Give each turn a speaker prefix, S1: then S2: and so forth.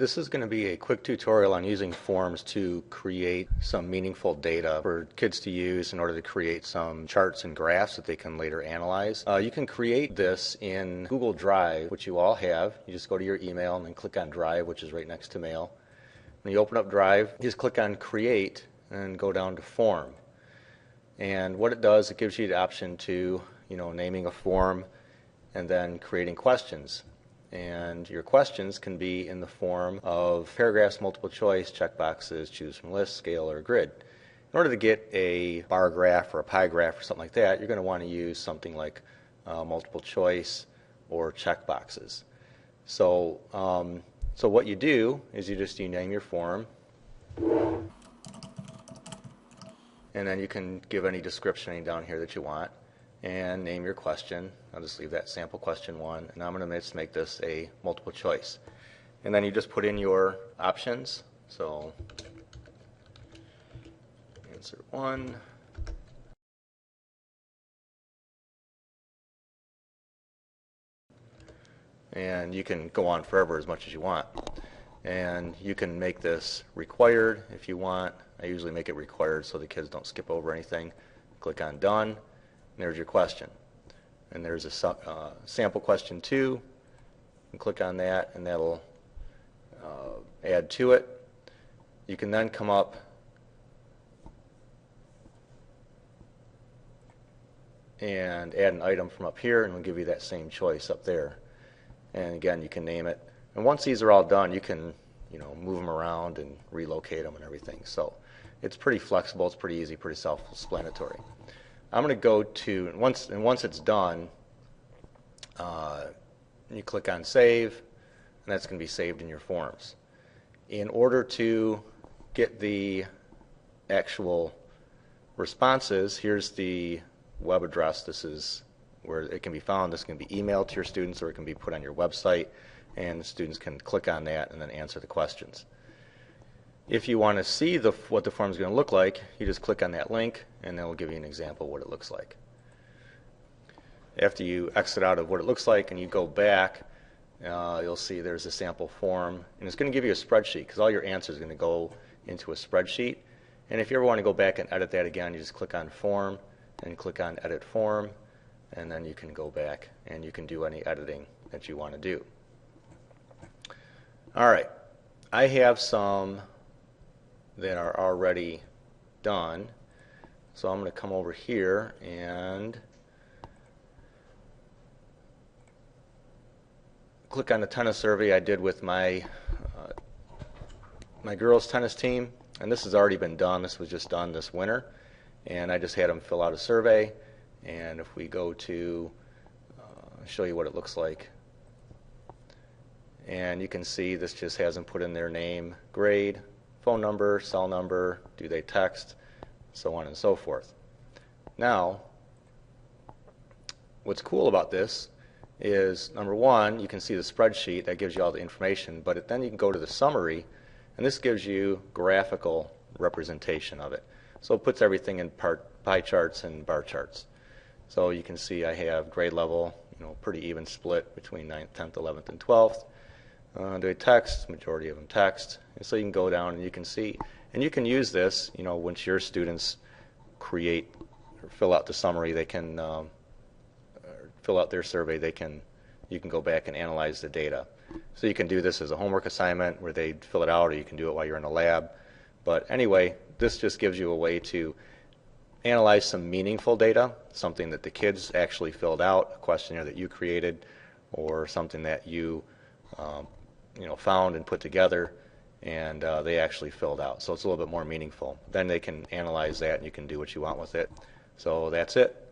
S1: This is going to be a quick tutorial on using forms to create some meaningful data for kids to use in order to create some charts and graphs that they can later analyze. You can create this in Google Drive, which you all have. You just go to your email and then click on Drive, which is right next to Mail. When you open up Drive, you just click on Create and go down to Form. And what it does, it gives you the option to, naming a form and then creating questions. And your questions can be in the form of paragraphs, multiple choice, checkboxes, choose from list, scale, or grid. In order to get a bar graph or a pie graph or something like that, you're going to want to use something like multiple choice or checkboxes. So what you do is you name your form, and then you can give any description down here that you want, and name your question. I'll just leave that sample question 1, and I'm going to just make this a multiple choice. And then you just put in your options. So answer 1. And you can go on forever as much as you want. And you can make this required if you want. I usually make it required so the kids don't skip over anything. Click on Done, and there's your question. And there's a sample question 2. And click on that, and that'll add to it. You can then come up and add an item from up here, and we'll give you that same choice up there. And again, you can name it. And once these are all done, you can move them around and relocate them and everything. So it's pretty flexible, it's pretty easy, pretty self-explanatory. I'm going to go to, and once it's done, you click on Save, and that's going to be saved in your forms. In order to get the actual responses, here's the web address. This is where it can be found. This can be emailed to your students, or it can be put on your website, and the students can click on that and then answer the questions. If you want to see what the form is going to look like, you just click on that link, and then we'll give you an example of what it looks like. After you exit out of what it looks like and you go back, you'll see there's a sample form, and it's going to give you a spreadsheet because all your answers are going to go into a spreadsheet. And if you ever want to go back and edit that again, you just click on Form and click on Edit Form, and then you can go back and you can do any editing that you want to do. All right, I have some that are already done. So I'm going to come over here and click on the tennis survey I did with my girls' tennis team. And this has already been done. This was just done this winter. And I just had them fill out a survey. And if we go to show you what it looks like. And you can see this just has them put in their name, grade, phone number, cell number, do they text, so on and so forth. Now, what's cool about this is, number one, you can see the spreadsheet that gives you all the information, but then you can go to the summary, and this gives you graphical representation of it. So it puts everything in pie charts and bar charts. So you can see I have grade level, pretty even split between 9th, 10th, 11th, and 12th. Do they text? Majority of them text. And so you can go down and you can see. And you can use this, once your students create or fill out the summary, they can fill out their survey, you can go back and analyze the data. So you can do this as a homework assignment where they fill it out, or you can do it while you're in the lab. But anyway, this just gives you a way to analyze some meaningful data, something that the kids actually filled out, a questionnaire that you created, or something that you found and put together, and they actually filled out. So it's a little bit more meaningful. Then they can analyze that, and you can do what you want with it. So that's it.